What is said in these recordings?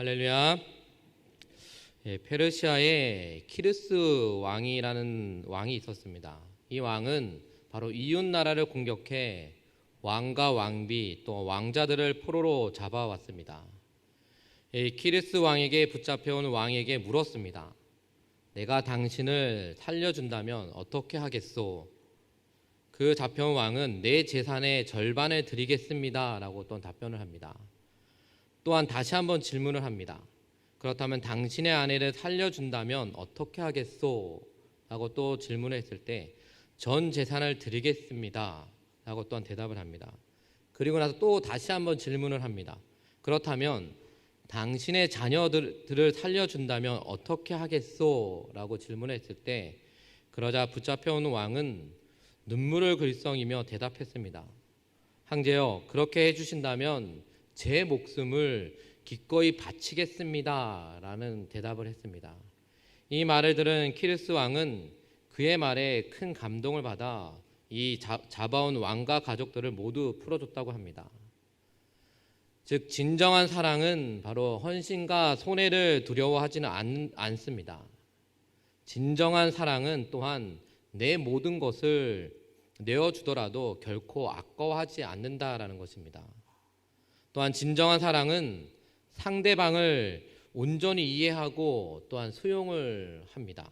할렐루야. 페르시아에 키르스 왕이라는 왕이 있었습니다. 이 왕은 바로 이웃 나라를 공격해 왕과 왕비 또 왕자들을 포로로 잡아왔습니다. 키르스 왕에게 붙잡혀온 왕에게 물었습니다. 내가 당신을 살려준다면 어떻게 하겠소? 그 잡혀온 왕은 내 재산의 절반을 드리겠습니다 라고 또 답변을 합니다. 또한 다시 한번 질문을 합니다. 그렇다면 당신의 아내를 살려준다면 어떻게 하겠소? 라고 또 질문을 했을 때 전 재산을 드리겠습니다 라고 또한 대답을 합니다. 그리고 나서 또 다시 한번 질문을 합니다. 그렇다면 당신의 자녀들을 살려준다면 어떻게 하겠소? 라고 질문을 했을 때 그러자 붙잡혀온 왕은 눈물을 글썽이며 대답했습니다. 황제여, 그렇게 해주신다면 제 목숨을 기꺼이 바치겠습니다 라는 대답을 했습니다. 이 말을 들은 키르스 왕은 그의 말에 큰 감동을 받아 이 잡아온 왕과 가족들을 모두 풀어줬다고 합니다. 즉 진정한 사랑은 바로 헌신과 손해를 두려워하지는 않습니다. 진정한 사랑은 또한 내 모든 것을 내어주더라도 결코 아까워하지 않는다라는 것입니다. 또한 진정한 사랑은 상대방을 온전히 이해하고 또한 수용을 합니다.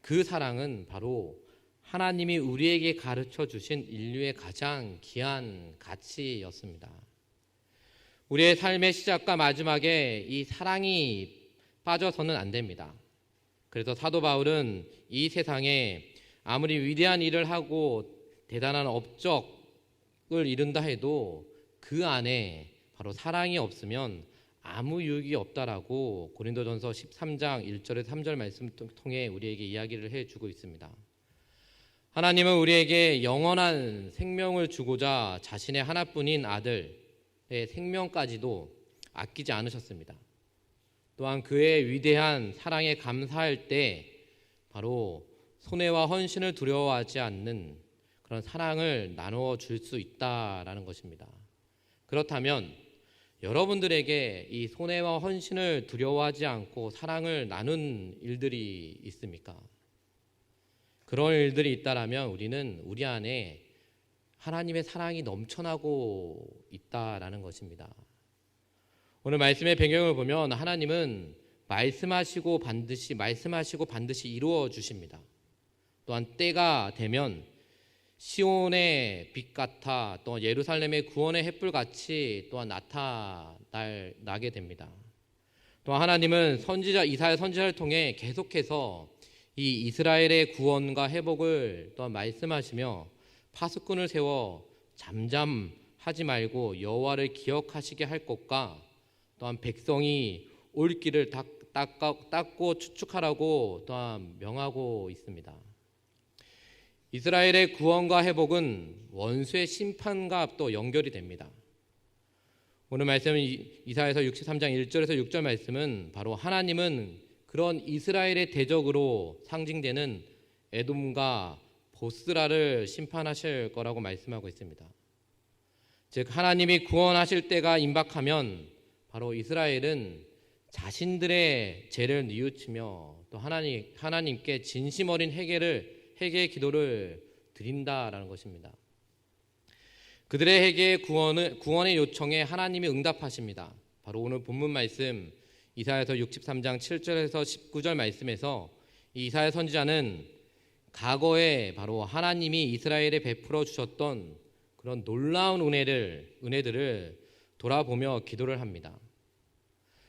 그 사랑은 바로 하나님이 우리에게 가르쳐 주신 인류의 가장 귀한 가치였습니다. 우리의 삶의 시작과 마지막에 이 사랑이 빠져서는 안 됩니다. 그래서 사도 바울은 이 세상에 아무리 위대한 일을 하고 대단한 업적을 이룬다 해도 그 안에 바로 사랑이 없으면 아무 유익이 없다라고 고린도전서 13장 1절에서 3절 말씀을 통해 우리에게 이야기를 해주고 있습니다. 하나님은 우리에게 영원한 생명을 주고자 자신의 하나뿐인 아들의 생명까지도 아끼지 않으셨습니다. 또한 그의 위대한 사랑에 감사할 때 바로 손해와 헌신을 두려워하지 않는 그런 사랑을 나누어 줄 수 있다라는 것입니다. 그렇다면 여러분들에게 이 손해와 헌신을 두려워하지 않고 사랑을 나눈 일들이 있습니까? 그런 일들이 있다라면 우리는 우리 안에 하나님의 사랑이 넘쳐나고 있다라는 것입니다. 오늘 말씀의 배경을 보면 하나님은 말씀하시고 반드시 이루어 주십니다. 또한 때가 되면 시온의 빛 같아 또 예루살렘의 구원의 햇불 같이 또한 나타나게 됩니다. 또한 하나님은 이사야 선지자를 통해 계속해서 이 이스라엘의 구원과 회복을 또한 말씀하시며 파수꾼을 세워 잠잠하지 말고 여호와를 기억하시게 할 것과 또한 백성이 올 길을 닦고 추축하라고 또한 명하고 있습니다. 이스라엘의 구원과 회복은 원수의 심판과 또 연결이 됩니다. 오늘 말씀은 이사야서 63장 1절에서 6절 말씀은 바로 하나님은 그런 이스라엘의 대적으로 상징되는 에돔과 보스라를 심판하실 거라고 말씀하고 있습니다. 즉 하나님이 구원하실 때가 임박하면 바로 이스라엘은 자신들의 죄를 뉘우치며 또 하나님께 진심 어린 회개의 기도를 드린다라는 것입니다. 그들의 회개의 구원의 요청에 하나님이 응답하십니다. 바로 오늘 본문 말씀 이사야서 63장 7절에서 19절 말씀에서 이사야 선지자는 과거에 바로 하나님이 이스라엘에 베풀어 주셨던 그런 놀라운 은혜들을 돌아보며 기도를 합니다.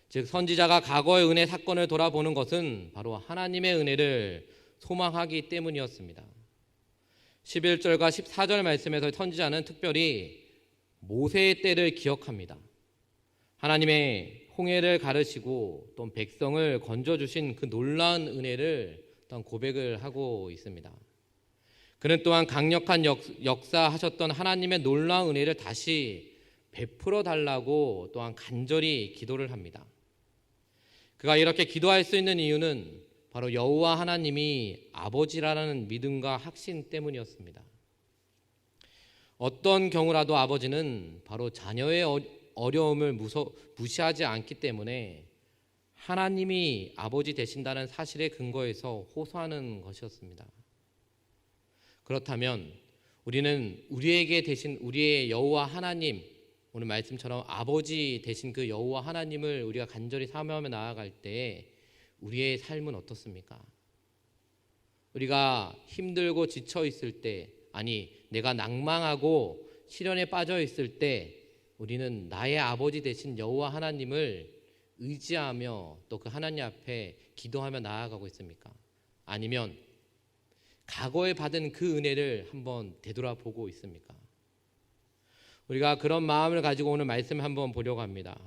즉 선지자가 과거의 은혜 사건을 돌아보는 것은 바로 하나님의 은혜를 소망하기 때문이었습니다. 11절과 14절 말씀에서 선지자는 특별히 모세의 때를 기억합니다. 하나님의 홍해를 가르시고 또 백성을 건져주신 그 놀라운 은혜를 또한 고백을 하고 있습니다. 그는 또한 강력한 역사하셨던 하나님의 놀라운 은혜를 다시 베풀어 달라고 또한 간절히 기도를 합니다. 그가 이렇게 기도할 수 있는 이유는 바로 여호와 하나님이 아버지라는 믿음과 확신 때문이었습니다. 어떤 경우라도 아버지는 바로 자녀의 어려움을 무시하지 않기 때문에 하나님이 아버지 되신다는 사실에 근거해서 호소하는 것이었습니다. 그렇다면 우리는 우리에게 되신 우리의 여호와 하나님, 오늘 말씀처럼 아버지 되신 그 여호와 하나님을 우리가 간절히 사모하며 나아갈 때 우리의 삶은 어떻습니까? 우리가 힘들고 지쳐 있을 때, 아니 내가 낭망하고 시련에 빠져 있을 때 우리는 나의 아버지 되신 여호와 하나님을 의지하며 또 그 하나님 앞에 기도하며 나아가고 있습니까? 아니면 과거에 받은 그 은혜를 한번 되돌아보고 있습니까? 우리가 그런 마음을 가지고 오늘 말씀을 한번 보려고 합니다.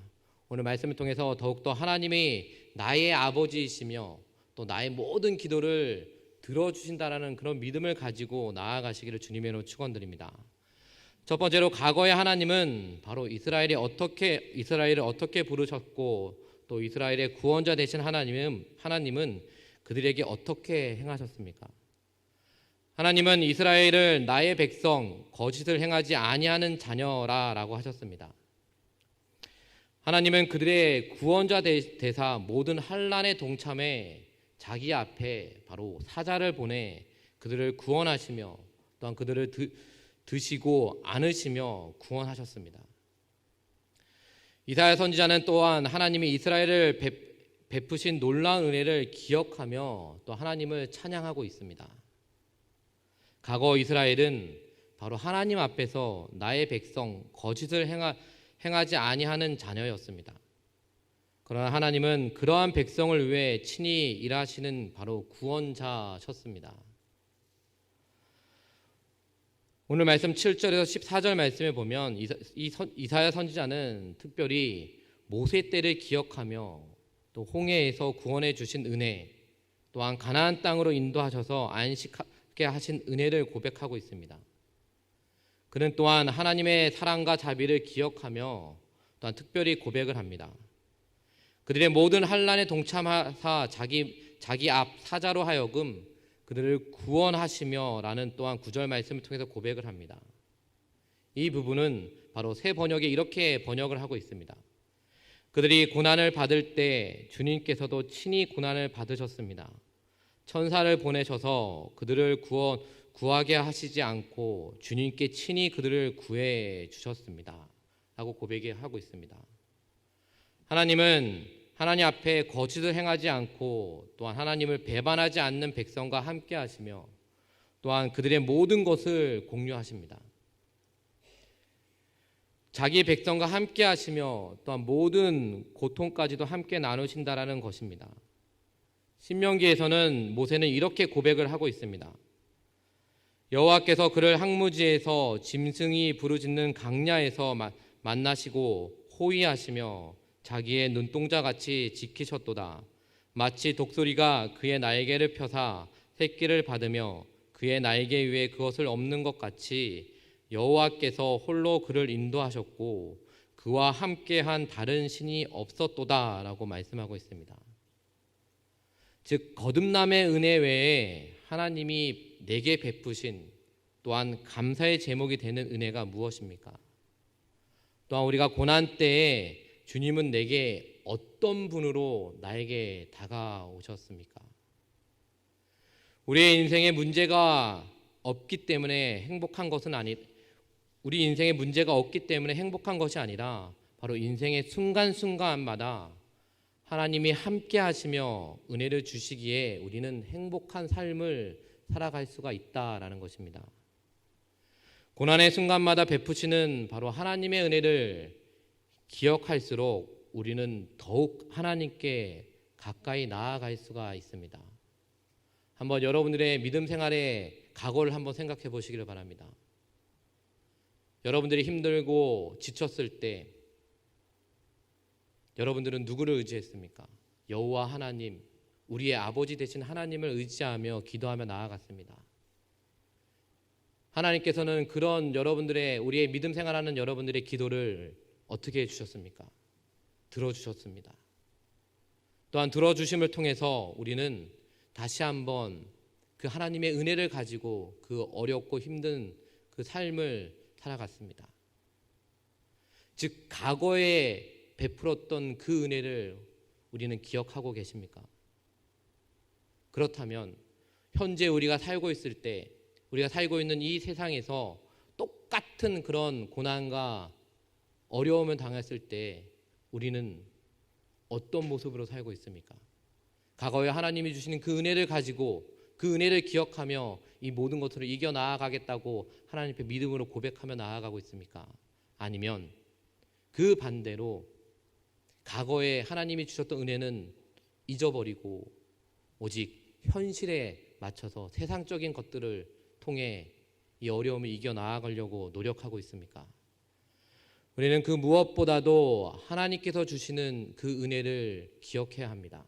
오늘 말씀을 통해서 더욱더 하나님이 나의 아버지이시며 또 나의 모든 기도를 들어주신다라는 그런 믿음을 가지고 나아가시기를 주님의 이름으로 축원드립니다. 첫 번째로 과거의 하나님은 바로 이스라엘을 어떻게 부르셨고 또 이스라엘의 구원자 되신 하나님은 그들에게 어떻게 행하셨습니까? 하나님은 이스라엘을 나의 백성, 거짓을 행하지 아니하는 자녀라라고 하셨습니다. 하나님은 그들의 구원자 대사 모든 환난에 동참해 자기 앞에 바로 사자를 보내 그들을 구원하시며 또한 그들을 드시고 안으시며 구원하셨습니다. 이사야 선지자는 또한 하나님이 이스라엘을 베푸신 놀라운 은혜를 기억하며 또 하나님을 찬양하고 있습니다. 과거 이스라엘은 바로 하나님 앞에서 나의 백성 거짓을 행하지 아니하는 자녀였습니다. 그러나 하나님은 그러한 백성을 위해 친히 일하시는 바로 구원자셨습니다. 오늘 말씀 7절에서 14절 말씀에 보면 이사야 선지자는 특별히 모세 때를 기억하며 또 홍해에서 구원해 주신 은혜, 또한 가나안 땅으로 인도하셔서 안식하게 하신 은혜를 고백하고 있습니다. 그는 또한 하나님의 사랑과 자비를 기억하며 또한 특별히 고백을 합니다. 그들의 모든 환난에 동참하사 자기 앞 사자로 하여금 그들을 구원하시며 라는 또한 9절 말씀을 통해서 고백을 합니다. 이 부분은 바로 새 번역에 이렇게 번역을 하고 있습니다. 그들이 고난을 받을 때 주님께서도 친히 고난을 받으셨습니다. 천사를 보내셔서 그들을 구하게 하시지 않고 주님께 친히 그들을 구해 주셨습니다. 라고 고백하고 있습니다. 하나님은 하나님 앞에 거짓을 행하지 않고 또한 하나님을 배반하지 않는 백성과 함께 하시며 또한 그들의 모든 것을 공유하십니다. 자기 백성과 함께 하시며 또한 모든 고통까지도 함께 나누신다라는 것입니다. 신명기에서는 모세는 이렇게 고백을 하고 있습니다. 여호와께서 그를 항무지에서 짐승이 부르짖는 강야에서 만나시고 호위하시며 자기의 눈동자같이 지키셨도다. 마치 독수리가 그의 날개를 펴사 새끼를 받으며 그의 날개 위에 그것을 엎는 것 같이 여호와께서 홀로 그를 인도하셨고 그와 함께한 다른 신이 없었도다 라고 말씀하고 있습니다. 즉 거듭남의 은혜 외에 하나님이 내게 베푸신 또한 감사의 제목이 되는 은혜가 무엇입니까? 또한 우리가 고난 때에 주님은 내게 어떤 분으로 나에게 다가오셨습니까? 우리의 인생에 문제가 없기 때문에 행복한 것은 우리 인생에 문제가 없기 때문에 행복한 것이 아니라 바로 인생의 순간순간마다 하나님이 함께 하시며 은혜를 주시기에 우리는 행복한 삶을 살아갈 수가 있다라는 것입니다. 고난의 순간마다 베푸시는 바로 하나님의 은혜를 기억할수록 우리는 더욱 하나님께 가까이 나아갈 수가 있습니다. 한번 여러분들의 믿음 생활의 각오를 한번 생각해 보시기를 바랍니다. 여러분들이 힘들고 지쳤을 때 여러분들은 누구를 의지했습니까? 여호와 하나님, 우리의 아버지 되신 하나님을 의지하며 기도하며 나아갔습니다. 하나님께서는 그런 우리의 믿음 생활하는 여러분들의 기도를 어떻게 해주셨습니까? 들어주셨습니다. 또한 들어주심을 통해서 우리는 다시 한번 그 하나님의 은혜를 가지고 그 어렵고 힘든 그 삶을 살아갔습니다. 즉 과거에 베풀었던 그 은혜를 우리는 기억하고 계십니까? 그렇다면 현재 우리가 살고 있을 때, 우리가 살고 있는 이 세상에서 똑같은 그런 고난과 어려움을 당했을 때 우리는 어떤 모습으로 살고 있습니까? 과거에 하나님이 주시는 그 은혜를 가지고 그 은혜를 기억하며 이 모든 것들을 이겨 나아가겠다고 하나님 앞에 믿음으로 고백하며 나아가고 있습니까? 아니면 그 반대로 과거에 하나님이 주셨던 은혜는 잊어버리고 오직 현실에 맞춰서 세상적인 것들을 통해 이 어려움을 이겨 나아가려고 노력하고 있습니까? 우리는 그 무엇보다도 하나님께서 주시는 그 은혜를 기억해야 합니다.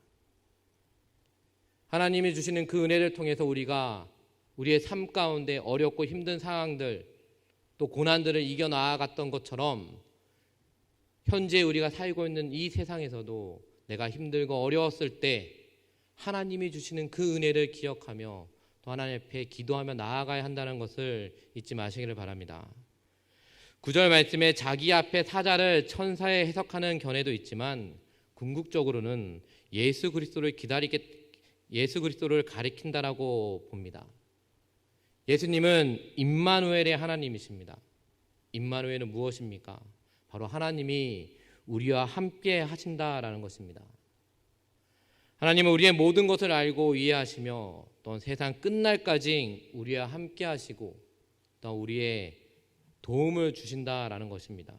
하나님이 주시는 그 은혜를 통해서 우리가 우리의 삶 가운데 어렵고 힘든 상황들 또 고난들을 이겨 나아갔던 것처럼 현재 우리가 살고 있는 이 세상에서도 내가 힘들고 어려웠을 때 하나님이 주시는 그 은혜를 기억하며 또 하나님 앞에 기도하며 나아가야 한다는 것을 잊지 마시기를 바랍니다. 9절 말씀에 자기 앞에 사자를 천사에 해석하는 견해도 있지만 궁극적으로는 예수 그리스도를 가리킨다라고 봅니다. 예수님은 임마누엘의 하나님이십니다. 임마누엘은 무엇입니까? 바로 하나님이 우리와 함께 하신다라는 것입니다. 하나님은 우리의 모든 것을 알고 이해하시며 또 세상 끝날까지 우리와 함께 하시고 또 우리의 도움을 주신다라는 것입니다.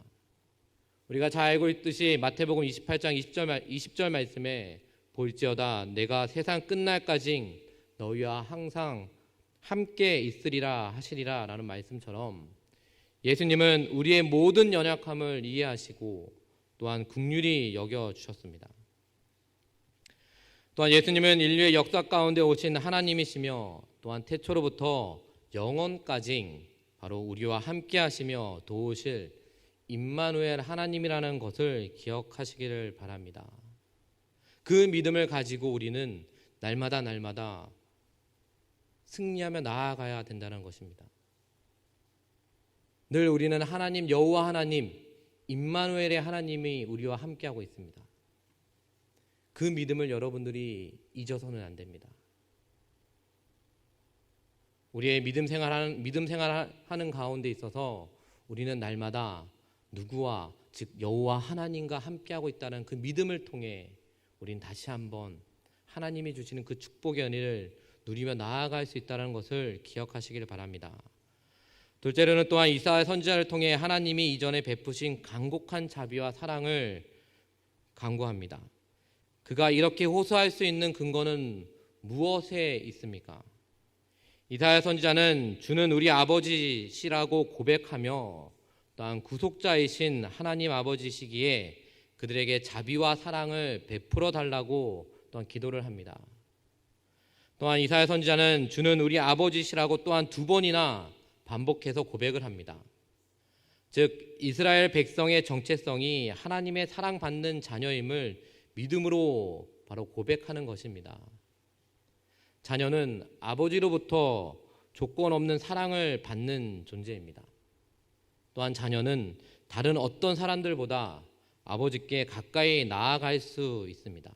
우리가 잘 알고 있듯이 마태복음 28장 20절 말씀에 볼지어다 내가 세상 끝날까지 너희와 항상 함께 있으리라 하시리라 라는 말씀처럼 예수님은 우리의 모든 연약함을 이해하시고 또한 긍휼히 여겨주셨습니다. 또한 예수님은 인류의 역사 가운데 오신 하나님이시며 또한 태초로부터 영원까지 바로 우리와 함께 하시며 도우실 임마누엘 하나님이라는 것을 기억하시기를 바랍니다. 그 믿음을 가지고 우리는 날마다 승리하며 나아가야 된다는 것입니다. 늘 우리는 하나님 여호와 하나님 임마누엘의 하나님이 우리와 함께하고 있습니다. 그 믿음을 여러분들이 잊어서는 안 됩니다. 우리의 믿음 생활하는 가운데 있어서 우리는 날마다 누구와 즉 여호와 하나님과 함께하고 있다는 그 믿음을 통해 우리는 다시 한번 하나님이 주시는 그 축복의 은혜를 누리며 나아갈 수 있다는 것을 기억하시길 바랍니다. 둘째로는 또한 이사야 선지자를 통해 하나님이 이전에 베푸신 간곡한 자비와 사랑을 간구합니다. 그가 이렇게 호소할 수 있는 근거는 무엇에 있습니까? 이사야 선지자는 주는 우리 아버지시라고 고백하며 또한 구속자이신 하나님 아버지시기에 그들에게 자비와 사랑을 베풀어 달라고 또한 기도를 합니다. 또한 이사야 선지자는 주는 우리 아버지시라고 또한 2번이나 반복해서 고백을 합니다. 즉 이스라엘 백성의 정체성이 하나님의 사랑받는 자녀임을 믿음으로 바로 고백하는 것입니다. 자녀는 아버지로부터 조건 없는 사랑을 받는 존재입니다. 또한 자녀는 다른 어떤 사람들보다 아버지께 가까이 나아갈 수 있습니다.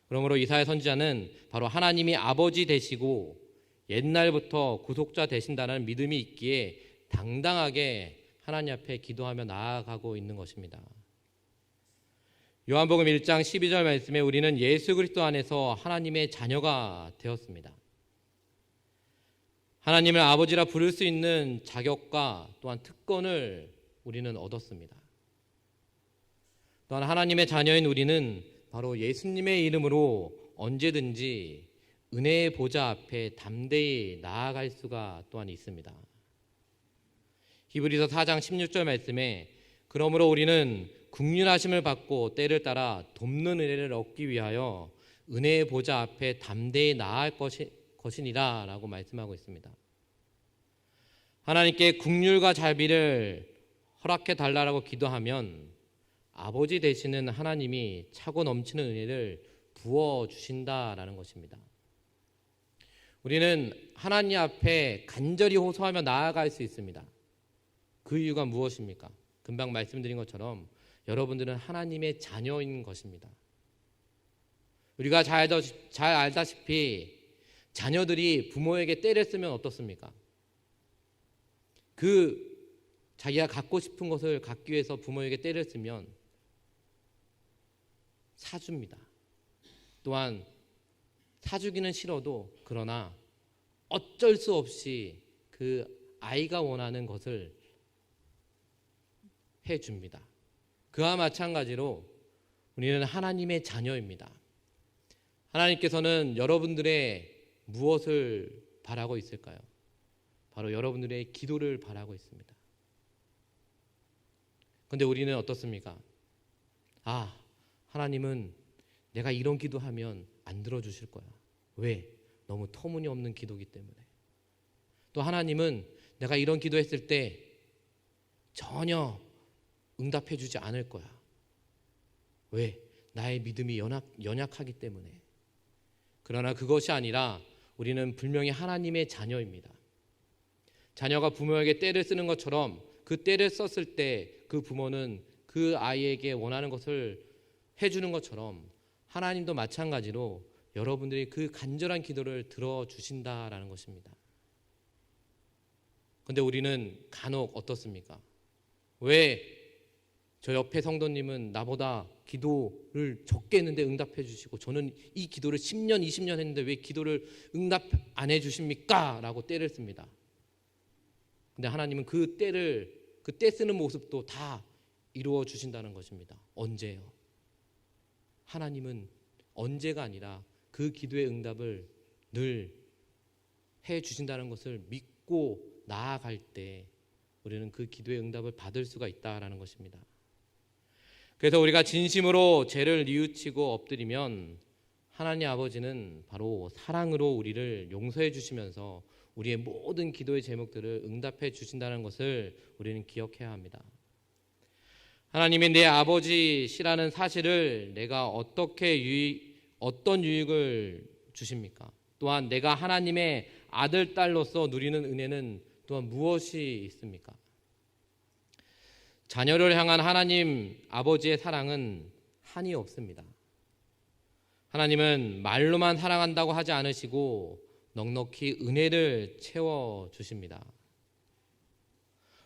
그러므로 이사야 선지자는 바로 하나님이 아버지 되시고 옛날부터 구속자 되신다는 믿음이 있기에 당당하게 하나님 앞에 기도하며 나아가고 있는 것입니다. 요한복음 1장 12절 말씀에 우리는 예수 그리스도 안에서 하나님의 자녀가 되었습니다. 하나님을 아버지라 부를 수 있는 자격과 또한 특권을 우리는 얻었습니다. 또한 하나님의 자녀인 우리는 바로 예수님의 이름으로 언제든지 은혜의 보좌 앞에 담대히 나아갈 수가 또한 있습니다. 히브리서 4장 16절 말씀에 그러므로 우리는 긍휼하심을 받고 때를 따라 돕는 은혜를 얻기 위하여 은혜의 보좌 앞에 담대히 나아갈 것이니라 라고 말씀하고 있습니다. 하나님께 긍휼과 자비를 허락해 달라고 기도하면 아버지 되시는 하나님이 차고 넘치는 은혜를 부어주신다라는 것입니다. 우리는 하나님 앞에 간절히 호소하며 나아갈 수 있습니다. 그 이유가 무엇입니까? 금방 말씀드린 것처럼 여러분들은 하나님의 자녀인 것입니다. 우리가 잘 알다시피 자녀들이 부모에게 때를 쓰면 어떻습니까? 자기가 갖고 싶은 것을 갖기 위해서 부모에게 때를 쓰면 사줍니다. 또한 사주기는 싫어도 그러나 어쩔 수 없이 그 아이가 원하는 것을 해줍니다. 그와 마찬가지로 우리는 하나님의 자녀입니다. 하나님께서는 여러분들의 무엇을 바라고 있을까요? 바로 여러분들의 기도를 바라고 있습니다. 그런데 우리는 어떻습니까? 하나님은 내가 이런 기도하면 안 들어주실 거야. 왜? 너무 터무니없는 기도이기 때문에. 또 하나님은 내가 이런 기도했을 때 전혀 응답해 주지 않을 거야. 왜? 나의 믿음이 연약하기 때문에. 그러나 그것이 아니라 우리는 분명히 하나님의 자녀입니다. 자녀가 부모에게 때를 쓰는 것처럼 그 때를 썼을 때 그 부모는 그 아이에게 원하는 것을 해주는 것처럼 하나님도 마찬가지로 여러분들이 그 간절한 기도를 들어주신다라는 것입니다. 그런데 우리는 간혹 어떻습니까? 왜 저 옆에 성도님은 나보다 기도를 적게 했는데 응답해 주시고 저는 이 기도를 10년, 20년 했는데 왜 기도를 응답 안 해 주십니까? 라고 때를 씁니다. 근데 하나님은 그 때 쓰는 모습도 다 이루어 주신다는 것입니다. 언제요? 하나님은 언제가 아니라 그 기도의 응답을 늘 해 주신다는 것을 믿고 나아갈 때 우리는 그 기도의 응답을 받을 수가 있다라는 것입니다. 그래서 우리가 진심으로 죄를 뉘우치고 엎드리면 하나님 아버지는 바로 사랑으로 우리를 용서해 주시면서 우리의 모든 기도의 제목들을 응답해 주신다는 것을 우리는 기억해야 합니다. 하나님이 내 아버지시라는 사실을 내가 어떤 유익을 주십니까? 또한 내가 하나님의 아들, 딸로서 누리는 은혜는 또한 무엇이 있습니까? 자녀를 향한 하나님 아버지의 사랑은 한이 없습니다. 하나님은 말로만 사랑한다고 하지 않으시고 넉넉히 은혜를 채워주십니다.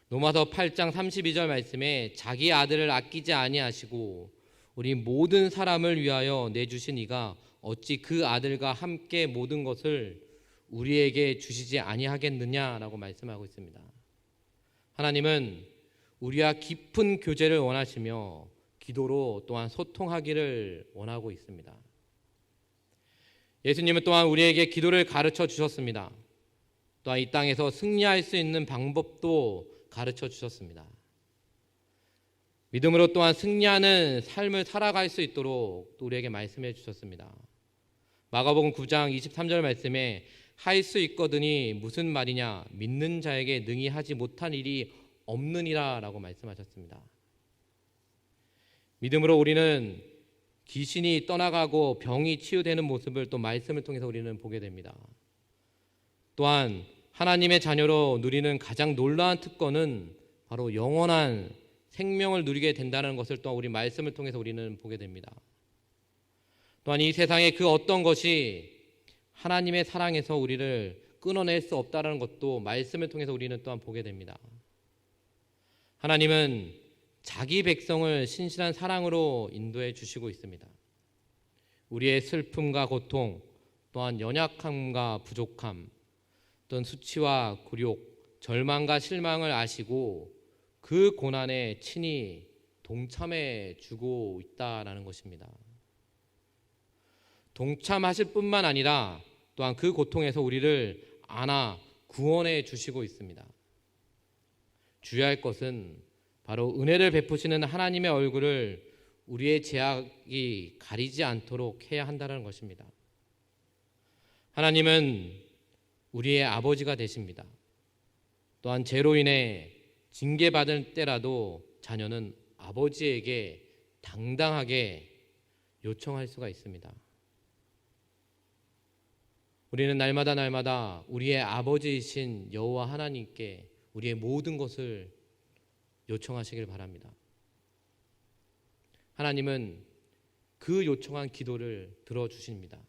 로마서 8장 32절 말씀에 자기 아들을 아끼지 아니하시고 우리 모든 사람을 위하여 내주신 이가 어찌 그 아들과 함께 모든 것을 우리에게 주시지 아니하겠느냐라고 말씀하고 있습니다. 하나님은 우리와 깊은 교제를 원하시며 기도로 또한 소통하기를 원하고 있습니다. 예수님은 또한 우리에게 기도를 가르쳐 주셨습니다. 또한 이 땅에서 승리할 수 있는 방법도 가르쳐 주셨습니다. 믿음으로 또한 승리하는 삶을 살아갈 수 있도록 또 우리에게 말씀해 주셨습니다. 마가복음 9장 23절 말씀에 할 수 있거든이 무슨 말이냐 믿는 자에게 능히 하지 못한 일이 없느니라 라고 말씀하셨습니다. 믿음으로 우리는 귀신이 떠나가고 병이 치유되는 모습을 또 말씀을 통해서 우리는 보게 됩니다. 또한 하나님의 자녀로 누리는 가장 놀라운 특권은 바로 영원한 생명을 누리게 된다는 것을 또 우리 말씀을 통해서 우리는 보게 됩니다. 또한 이 세상의 그 어떤 것이 하나님의 사랑에서 우리를 끊어낼 수 없다는 것도 말씀을 통해서 우리는 또한 보게 됩니다. 하나님은 자기 백성을 신실한 사랑으로 인도해 주시고 있습니다. 우리의 슬픔과 고통, 또한 연약함과 부족함, 또는 수치와 굴욕, 절망과 실망을 아시고 그 고난에 친히 동참해 주고 있다라는 것입니다. 동참하실 뿐만 아니라 또한 그 고통에서 우리를 안아 구원해 주시고 있습니다. 주의할 것은 바로 은혜를 베푸시는 하나님의 얼굴을 우리의 죄악이 가리지 않도록 해야 한다는 것입니다. 하나님은 우리의 아버지가 되십니다. 또한 죄로 인해 징계받을 때라도 자녀는 아버지에게 당당하게 요청할 수가 있습니다. 우리는 날마다 우리의 아버지이신 여호와 하나님께 우리의 모든 것을 요청하시길 바랍니다. 하나님은 그 요청한 기도를 들어주십니다.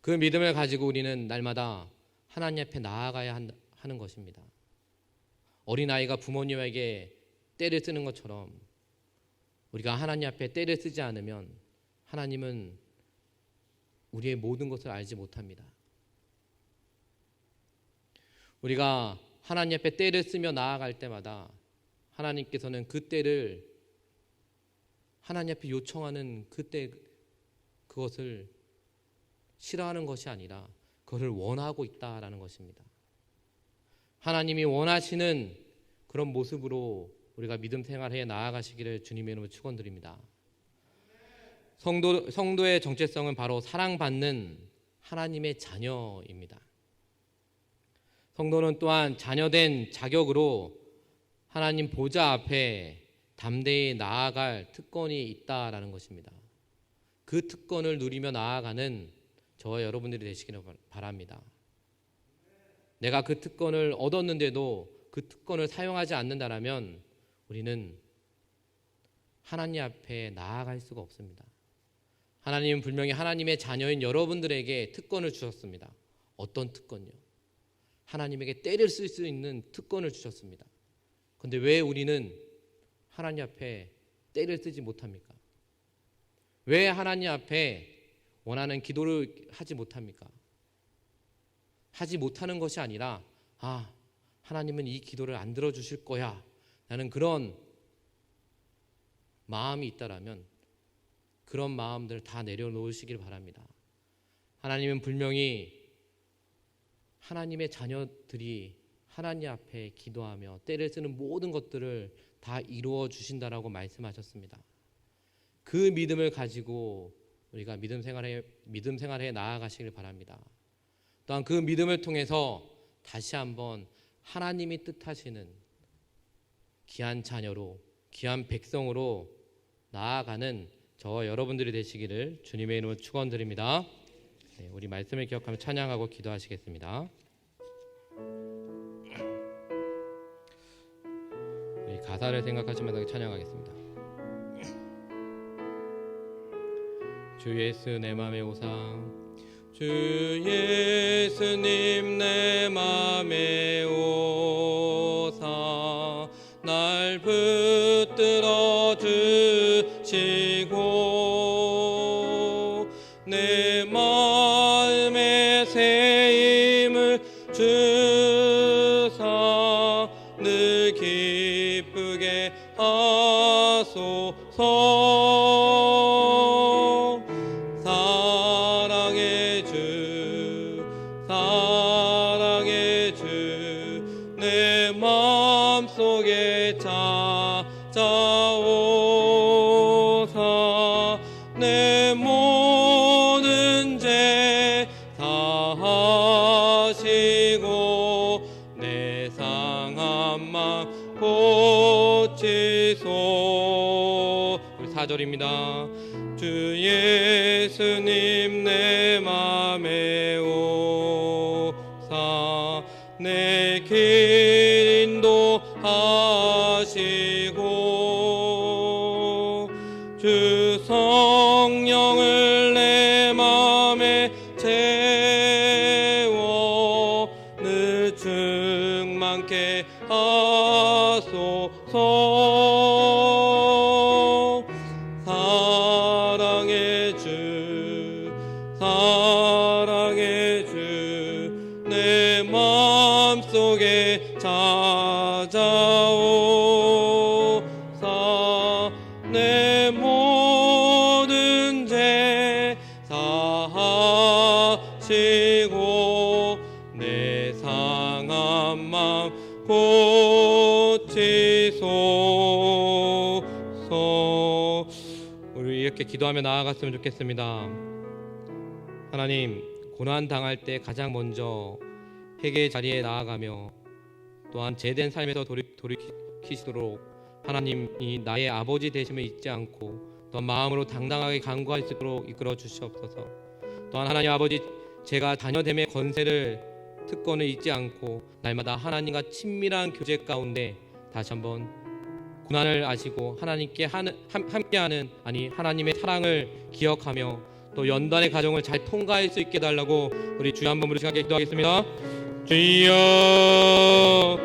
그 믿음을 가지고 우리는 날마다 하나님 앞에 나아가야 하는 것입니다. 어린아이가 부모님에게 떼를 쓰는 것처럼 우리가 하나님 앞에 떼를 쓰지 않으면 하나님은 우리의 모든 것을 알지 못합니다. 우리가 하나님 앞에 떼를 쓰며 나아갈 때마다 하나님께서는 그 떼를 하나님 앞에 요청하는 그때 그것을 싫어하는 것이 아니라 그것을 원하고 있다라는 것입니다. 하나님이 원하시는 그런 모습으로 우리가 믿음 생활에 나아가시기를 주님의 이름으로 축원드립니다. 성도의 정체성은 바로 사랑받는 하나님의 자녀입니다. 성도는 또한 자녀된 자격으로 하나님 보좌 앞에 담대히 나아갈 특권이 있다라는 것입니다. 그 특권을 누리며 나아가는 저와 여러분들이 되시기를 바랍니다. 내가 그 특권을 얻었는데도 그 특권을 사용하지 않는다라면 우리는 하나님 앞에 나아갈 수가 없습니다. 하나님은 분명히 하나님의 자녀인 여러분들에게 특권을 주셨습니다. 어떤 특권요? 하나님에게 때를 쓸 수 있는 특권을 주셨습니다. 그런데 왜 우리는 하나님 앞에 때를 쓰지 못합니까? 왜 하나님 앞에 원하는 기도를 하지 못합니까? 하지 못하는 것이 아니라 하나님은 이 기도를 안 들어주실 거야 라는 그런 마음이 있다라면 그런 마음들 다 내려놓으시길 바랍니다. 하나님은 분명히 하나님의 자녀들이 하나님 앞에 기도하며 때를 쓰는 모든 것들을 다 이루어 주신다라고 말씀하셨습니다. 그 믿음을 가지고 우리가 믿음 생활에 나아가시길 바랍니다. 또한 그 믿음을 통해서 다시 한번 하나님이 뜻하시는 귀한 자녀로 귀한 백성으로 나아가는 저와 여러분들이 되시기를 주님의 이름으로 축원드립니다. 네, 우리 말씀을 기억하며 찬양하고 기도하시겠습니다. 우리 가사를 생각하시면서 찬양하겠습니다. 주 예수 내 맘에 오사 주 예수님 내 맘에 오사 날 붙들어 주시고 내 마음에 새 힘을 주사 늘 기쁘게 하소서. 마음속에 찾아오사 내 모든 죄 사하시고 내 상한 맘 고치소. 우리 4절입니다. 주 예수님 내 맘에 오사 내 길 인도하시고 주 성령을 내 맘에 채워 늘 충만케 하소서. 사랑의 주 내 마음속에 찾아오사 내 모든 죄 사하시고 내 상한 맘 고치소서. 우리 이렇게 기도하며 나아갔으면 좋겠습니다. 하나님, 고난 당할 때 가장 먼저 회개의 자리에 나아가며 또한 제된 삶에서 돌이키시도록 하나님이 나의 아버지 되심을 잊지 않고 또한 마음으로 당당하게 간구할 수 있도록 이끌어 주시옵소서. 또한 하나님 아버지, 제가 자녀됨의 권세를 특권을 잊지 않고 날마다 하나님과 친밀한 교제 가운데 다시 한번 고난을 아시고 하나님께 함께하는 하나님의 사랑을 기억하며 또 연단의 과정을 잘 통과할 수 있게 달라고 우리 주여 한번 부르시고 함께 기도하겠습니다. 주여